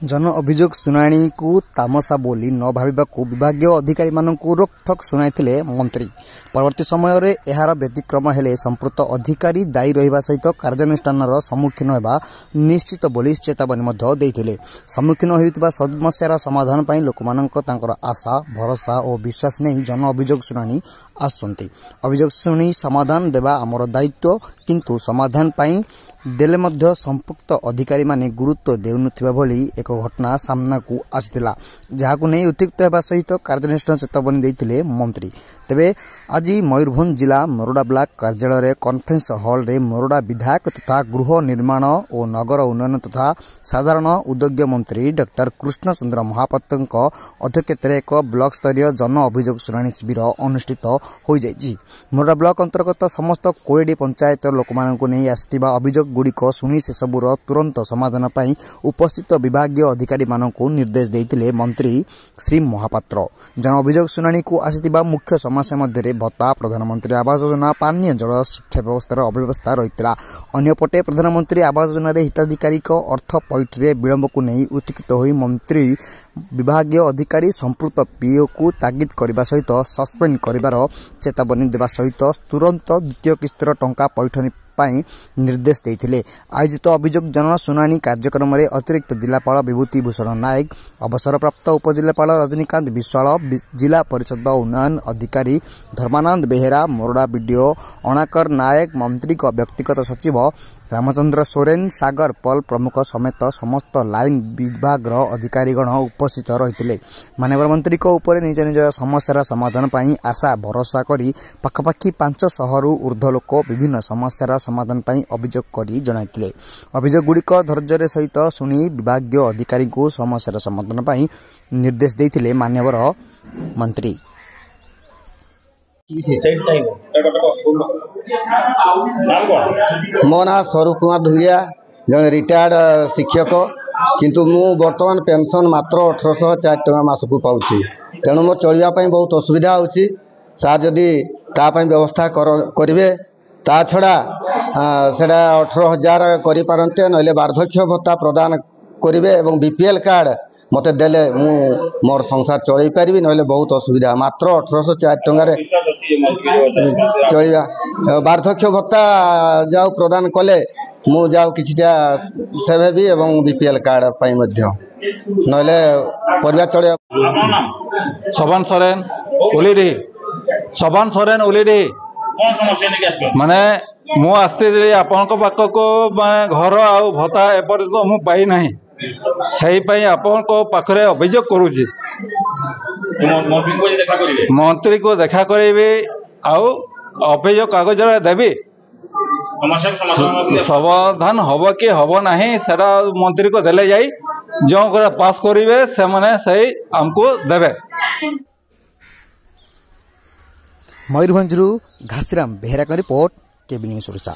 जन अभियोग शुणाणी को तामसा बोली न भाविबाकू विभागीय अधिकारी मानकू रोकठोक शुणाइथिले मंत्री। परवर्ती समय रे एहार व्यतिक्रम हेले संपुक्त अधिकारी दायी रहिबा सहित कार्यानुष्ठानर सम्मुखीन हेबा निश्चित बोली चेतावनी मध्य देइथिले। सम्मुखीन होइतिबा समस्यार समाधान पई लोकमानक तांकर आशा भरोसा और विश्वास नै जन अभियोग शुणाणी आसुंती। अभियोग शुणी समाधान देवा आमर दायित्व, किंतु समाधान पई देले मध्य संपुक्त अधिकारी माने गुरुत्व देउनुथिबा भली एक घटना सामना को आसिथिला, जहाकू नै उत्तिक्त हेबा सहित कार्यानुष्ठान चेतावनी देइथिले मंत्री। तेबे आज मयूरभंज जिला मोरडा ब्लॉक कार्यालय रे कॉन्फ्रेंस हॉल रे मोरडा विधायक तथा गृह निर्माण और नगर उन्नयन तथा साधारण उद्योग मंत्री डॉक्टर कृष्ण चंद्र महापात्र अध्यक्षतार एक ब्लॉक स्तरीय जन अभियोग शुणाणी शिविर अनुष्ठित हो जाइछि। मोरडा ब्लॉक अंतर्गत समस्त 20 पंचायत लोक मानकू नै आसिथिबा अभियोग गुड़िक शुणी से सबुर तुरंत समाधान पई उपस्थित विभागीय अधिकारी मानकू निर्देश देइथिले मंत्री श्री महापात्र। जन अभियोग शुणाणी को आसिथिबा मुख्य समस्या मध्य भत्ता, प्रधानमंत्री आवास योजना, पानीय जल, शिक्षा व्यवस्थार अव्यवस्था रहितला। अन्यपटे प्रधानमंत्री आवास योजना हिताधिकारी अर्थ पैठरे विलंब को नहीं उत्तिक्त होई मंत्री विभागीय अधिकारी संपुक्त पीओ को तागिद करने सहित सस्पेंड कर चेतावनी देवा सहित तुरंत द्वितीय किस्तर टंका पैठनी पाई निर्देश देइथिले। आयोजित अभियोग जन शुणाणी कार्यक्रम में अतिरिक्त जिलापाल विभूति भूषण नायक, अवसरप्राप्त उपजिलापाल रजनीकांत विश्वाल, जिला परिषद उन्नयन अधिकारी धर्मानंद बेहेरा, मोरडा बीडीओ अणाकर नायक, मंत्री का व्यक्तिगत सचिव रामचंद्र सोरेन, सागर पल प्रमुख समेत समस्त लाइन विभाग अधिकारीगण उपस्थित रहिथिले। माननीय मंत्री को ऊपर निज निज समस्यार समाधान पई आशा भरोसा करी पाखापाखि 500 रु ऊर्ध्व लोक विभिन्न समस्यार समाधान पई अभियोग करी जणाइथिले। अभियोग गुड़िक धैर्य सहित शुणी विभागीय अधिकारी को समस्यार समाधान पई निर्देश देइथिले माननीय मंत्री। मो ना स्वरूप कुमार धुरिया, जड़े रिटायर्ड शिक्षक, किंतु मु वर्तमान पेंशन मात्र 1804 टका मासकू पाउछि। तेणु मो चलिया बहुत असुविधा होछि। सार जदि तापाई व्यवस्था करेंगे ता छड़ा सेटा 18,000 करि पारंते, नइले वार्धक्य भत्ता प्रदान करेंगे एवं बीपीएल कार्ड मते देले मु मोर संसार चलई पारिबी, नइले बहुत असुविधा। मात्र 1804 टंगारे चलिया। वार्धक्य भत्ता जाऊ प्रदान कले मु जाऊ किछिटा सेव भी एवं बीपीएल कार्ड पाई मध्य, नइले परिवार चले। सबान सोरेन ओलिडी, सबान सोरेन ओलिडी माने मु आस्ते आपण पाखक माने घर आ भत्ता एपर्यंत मु पाई नाही, सही पाई आपण पाखरे अभियोग करूची। मंत्री को देखा करेबे आउ अभियोग कागज देबी, समाधान हब कि हब नहीं सेटा मंत्री को देले जाई जो पास करेंगे से माने सही हमको देबे। मयूरभंज घासीराम बेहेरा का रिपोर्ट, केबी न्यूज ओडिशा।